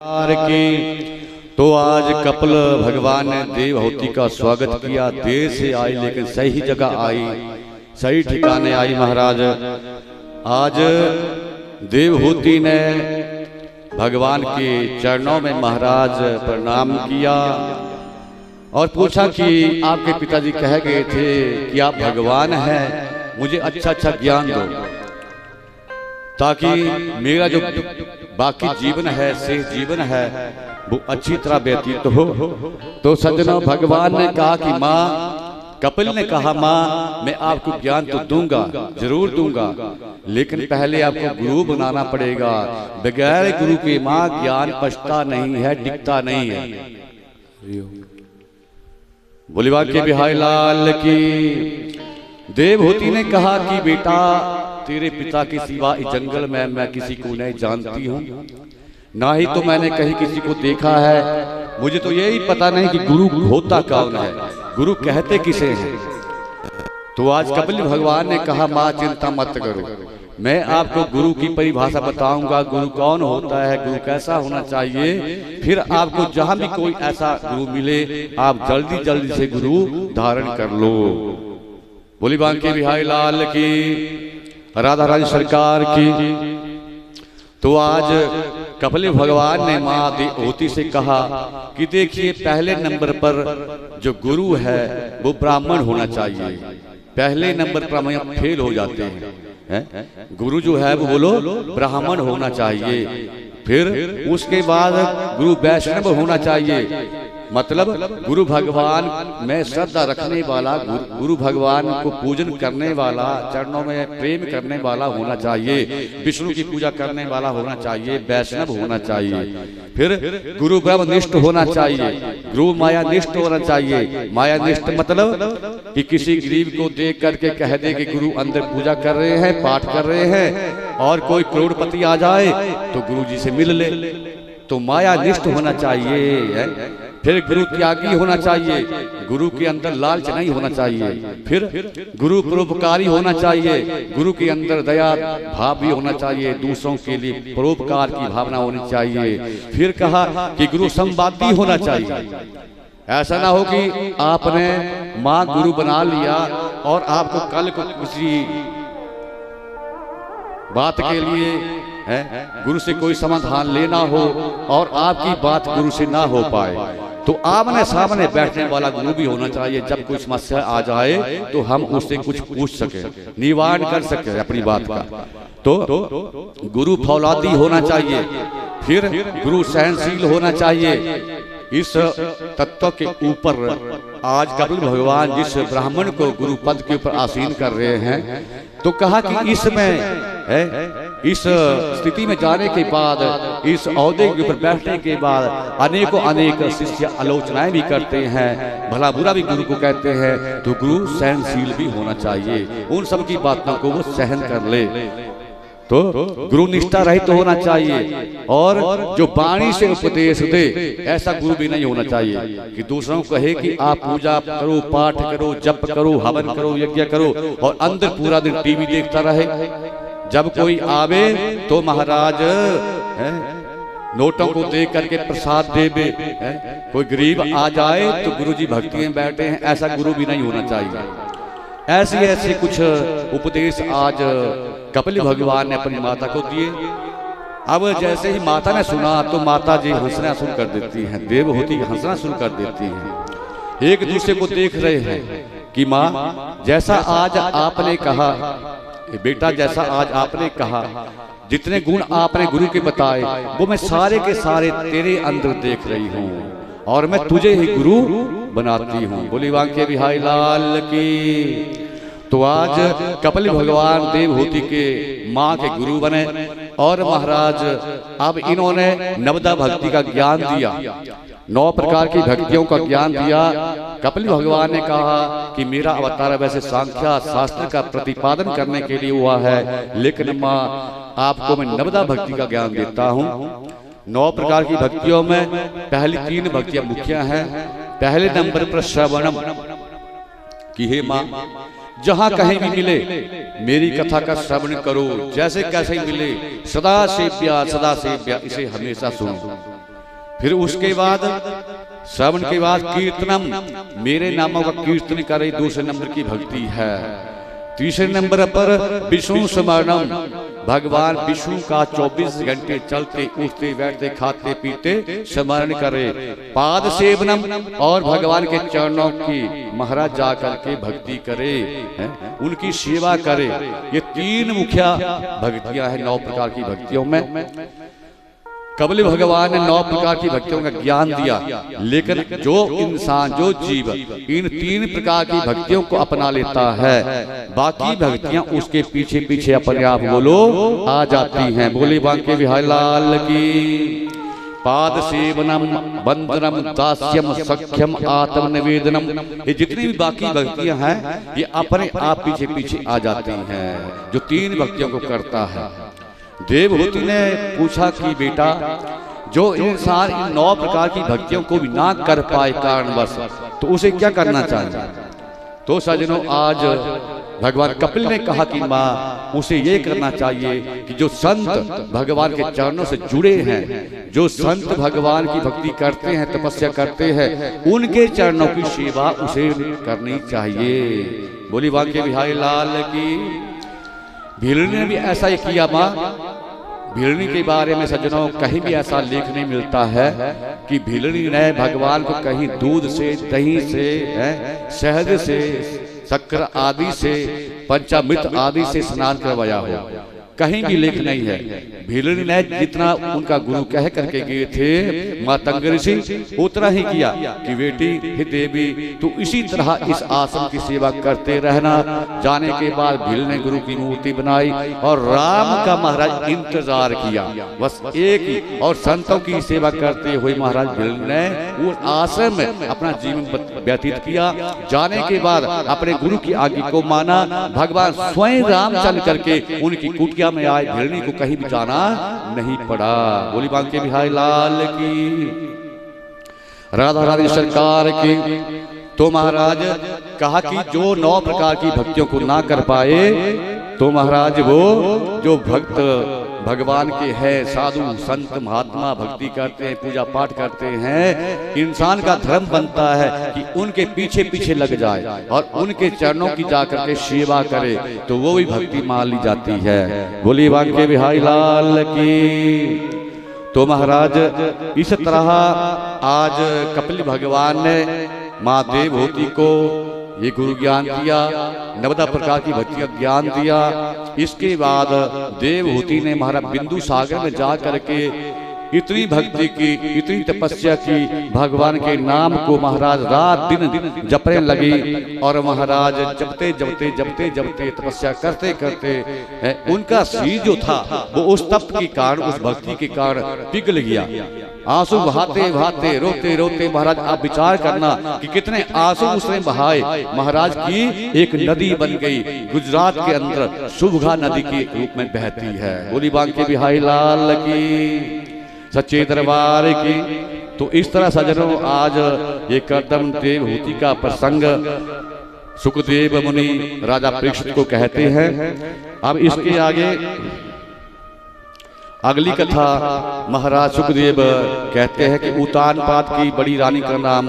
की तो आज कपिल भगवान ने देवहूति का स्वागत किया। देर से आई लेकिन सही जगह आई, सही ठिकाने आई। महाराज आज देवहूति ने भगवान के चरणों में महाराज प्रणाम किया और पूछा कि आपके पिताजी कह गए थे कि आप भगवान हैं, मुझे अच्छा अच्छा ज्ञान दो ताकि मेरा जो बाकी जीवन है, शेष जीवन है, वो अच्छी तरह व्यतीत हो। तो सज्जनों, भगवान ने कहा कि माँ, कपिल ने कहा माँ मैं आपको ज्ञान तो दूंगा, जरूर दूंगा, लेकिन पहले आपको गुरु बनाना पड़ेगा। बगैर गुरु के माँ ज्ञान पछता नहीं है, टिकता नहीं है। बोलिवा के बिहारी लाल की। देवहूति ने कहा कि बेटा तेरे पिता के सिवा इस जंगल में मैं किसी को नहीं जानती हूँ, ना ही तो मैंने कहीं किसी को देखा है। मुझे तो यही पता नहीं कि गुरु होता कौन है, गुरु कहते किसे हैं। तो आज कपिल भगवान ने कहा माँ चिंता मत करो, मैं आपको गुरु की परिभाषा बताऊंगा, गुरु कौन होता है, गुरु कैसा होना चाहिए। फिर आपको जहां भी कोई ऐसा गुरु मिले आप जल्दी जल्दी से गुरु धारण कर लो। बोली बांके बिहारी लाल की, राधा रानी सरकार की। तो आज कपिल भगवान ने माँ देवहूति से कहा कि देखिए पहले नंबर पर जो गुरु है वो ब्राह्मण होना चाहिए। पहले नंबर पर हम फेल हो जाते हैं। गुरु जो है वो बोलो ब्राह्मण होना चाहिए। फिर उसके बाद गुरु वैष्णव होना चाहिए, मतलब गुरु भगवान में श्रद्धा रखने वाला, गुरु भगवान को पूजन करने वाला, चरणों में प्रेम करने वाला होना चाहिए, विष्णु की पूजा करने वाला होना चाहिए, वैष्णव होना चाहिए। फिर गुरु ब्रह्मनिष्ठ होना चाहिए, गुरु माया निष्ठ होना चाहिए। माया निष्ठ मतलब कि किसी गरीब को देख करके कह दे कि गुरु अंदर पूजा कर रहे हैं, पाठ कर रहे हैं, और कोई करोड़पति आ जाए तो गुरु जी से मिल ले, तो माया निष्ठ होना चाहिए। फिर गुरु त्यागी होना चाहिए, गुरु के अंदर लालच नहीं होना चाहिए। फिर गुरु परोपकारी होना चाहिए, गुरु के अंदर दया भाव भी होना चाहिए, दूसरों के लिए परोपकार की भावना होनी चाहिए। फिर कहा कि गुरु संवादी होना चाहिए। ऐसा ना हो कि आपने माँ गुरु बना लिया और आपको कल को किसी बात के लिए गुरु से कोई समाधान लेना हो और आपकी बात गुरु से ना हो पाए, तो आमने सामने बैठने वाला गुरु भी होना चाहिए। जब कोई समस्या आ जाए तो हम उससे कुछ पूछ सके, निवारण कर सके अपनी बात का। तो गुरु फौलादी होना चाहिए। फिर गुरु सहनशील होना चाहिए। इस तत्व के ऊपर आज कपिल भगवान जिस ब्राह्मण को गुरु पद के ऊपर आसीन कर रहे हैं, तो कहा कि इसमें इस स्थिति में जाने के बाद, इस औहदे के ऊपर बैठने के बाद अनेकों अनेक शिष्य आलोचनाएं भी करते हैं, भला बुरा भी गुरु को कहते हैं, तो गुरु सहनशील भी होना चाहिए, उन सब की बातों को वो सहन कर ले। तो गुरु निष्ठा रहित तो होना चाहिए, और जो वाणी से उपदेश दे ऐसा गुरु भी नहीं होना चाहिए कि दूसरों को कहे कि आप पूजा करो, पाठ करो, जप करो, हवन करो, यज्ञ करो, और अंदर पूरा दिन टीवी देखता रहे। जब कोई आवे तो महाराज नोटों को देख करके प्रसाद देवे, कोई गरीब आ जाए तो गुरु जी भक्ति में बैठे हैं, ऐसा गुरु भी नहीं होना चाहिए। ऐसे ऐसे कुछ उपदेश आज कपिल भगवान ने अपनी माता को दिए। अब जैसे ही माता ने सुना तो माता जी हंसना शुरू कर देती हैं, देवहूति हंसना शुरू कर देती हैं। एक दूसरे को देख रहे हैं कि माँ जैसा आज आपने कहा, बेटा जैसा आज आपने कहा, जितने गुण आपने गुरु के बताए वो मैं सारे के सारे तेरे अंदर देख रही हूँ, और मैं तुझे ही गुरु बनाती हूँ। बोली बांके बिहारी लाल की। तो आज कपिल भगवान देवहूति के माँ के गुरु बने, और महाराज अब इन्होंने नवदा भक्ति का ज्ञान दिया, 9 प्रकार की भक्तियों का ज्ञान दिया। कपिल भगवान ने कहा कि मेरा अवतार वैसे सांख्या शास्त्र का प्रतिपादन करने के लिए हुआ है, लेकिन माँ आपको मैं नवदा भक्ति का ज्ञान देता हूँ। 9 प्रकार की भक्तियों में पहली 3 भक्तियां मुख्य हैं। पहले नंबर पर श्रवणम कि हे माँ जहां कहीं भी मिले मेरी कथा का श्रवण करो, जैसे कैसे मिले, सदा सेव्या इसे हमेशा सुनो। फिर उसके बाद श्रवण के बाद कीर्तनम, मेरे नामों का कीर्तन करे, दूसरे नंबर की भक्ति है। तीसरे नंबर पर विष्णु स्मरणम, भगवान विष्णु का 24 घंटे चलते उठते बैठते खाते पीते स्मरण करे। पाद सेवनम, और भगवान के चरणों की महाराज जा करके भक्ति करे, उनकी सेवा करे। ये 3 मुख्य भक्तियां हैं 9 प्रकार की भक्तियों में। कबल भगवान ने 9 प्रकार की भक्तियों का ज्ञान दिया, लेकिन जो इंसान जो जीव इन 3 प्रकार की भक्तियों को अपना लेता है, बाकी भक्तियां उसके पीछे पीछे अपने आप बोलो आ जाती हैं। बोले बांके बिहारी लाल की। पाद सेवनम, वंदनम, दास्यम, सख्यम, आत्म निवेदनम, ये जितनी भी बाकी भक्तियां हैं ये अपने आप पीछे पीछे आ जाती हैं जो 3 भक्तियों को करता है। देवहूति ने पूछा कि बेटा, जो इंसान इन 9 प्रकार की भक्तियों को भी ना कर पाए कारणवश, तो उसे क्या करना चाहिए? तो सज्जनों, आज भगवान कपिल ने कहा कि माँ, उसे ये करना चाहिए कि जो संत भगवान के चरणों से जुड़े हैं, जो संत भगवान की भक्ति करते हैं, तपस्या करते हैं, उनके चरणों की सेवा उसे करनी चाहिए। बोली बांके बिहारी लाल की। भीलनी ने भी ऐसा ही किया माँ। भीलनी के बारे में सज्जनों कहीं भी ऐसा लेख नहीं मिलता है कि भीलनी ने भगवान को कहीं दूध से, दही से, शहद से, शक्कर आदि से, पंचामृत आदि से स्नान करवाया हो, कहीं भी लेख नहीं है। भीलनी ने जितना उनका गुरु कह करके गए थे मातंग ऋषि, उतना ही किया कि बेटी हे देवी, तू इसी तरह इस आश्रम की सेवा करते रहना। जाने के बाद भील ने गुरु की मूर्ति बनाई और राम का महाराज इंतजार किया, बस एक ही, और संतों की सेवा करते हुए महाराज भील ने उस आश्रम में अपना जीवन व्यतीत किया। जाने के बाद अपने गुरु की आज्ञा को माना। भगवान स्वयं राम चल करके उनकी कुटिया में आए, भीलनी को कहीं भी जाना नहीं पड़ा। बोली बांके बिहारी लाल की। राधा रानी सरकार की। तो महाराज कहा कि जो 9 प्रकार की भक्तियों को ना कर पाए, तो महाराज वो जो भक्त भगवान के हैं, साधु संत महात्मा भक्ति करते हैं, पूजा पाठ करते हैं, इंसान का धर्म बनता है कि उनके पीछे पीछे लग जाए और उनके चरणों की जाकर के सेवा करे, तो वो भी भक्ति मान ली जाती है। बोली बांके बिहारी लाल की। तो महाराज इस तरह आज कपिल भगवान ने माँ देवहूति को ये गुरु ज्ञान दिया, 90 प्रकार की भक्ति का ज्ञान दिया। इसके बाद देवहूति ने महाराज बिंदु सागर में जा करके इतनी भक्ति की, इतनी तपस्या की, भगवान के नाम को महाराज रात दिन जपने लगी। और महाराज जपते जपते जपते जपते तपस्या करते करते उनका सिर जो था वो उस तप के कारण, उस भक्ति के कारण पिघल गया। आंसू बहाते बहाते रोते रोते महाराज आप विचार करना कि कितने आंसू उसने बहाए। महाराज की एक नदी बन गई, गुजरात के अंदर शुभगा नदी के रूप में बहती है। बोली बांके बिहारी लाल की, सच्चे दरबार की। तो इस तरह सज्जनों आज ये कर्दम देवहूति का प्रसंग सुखदेव मुनि राजा परीक्षित को कहते हैं। अब इसके आगे अगली कथा महाराज सुखदेव कहते हैं कि उतानपाद की बड़ी रानी का नाम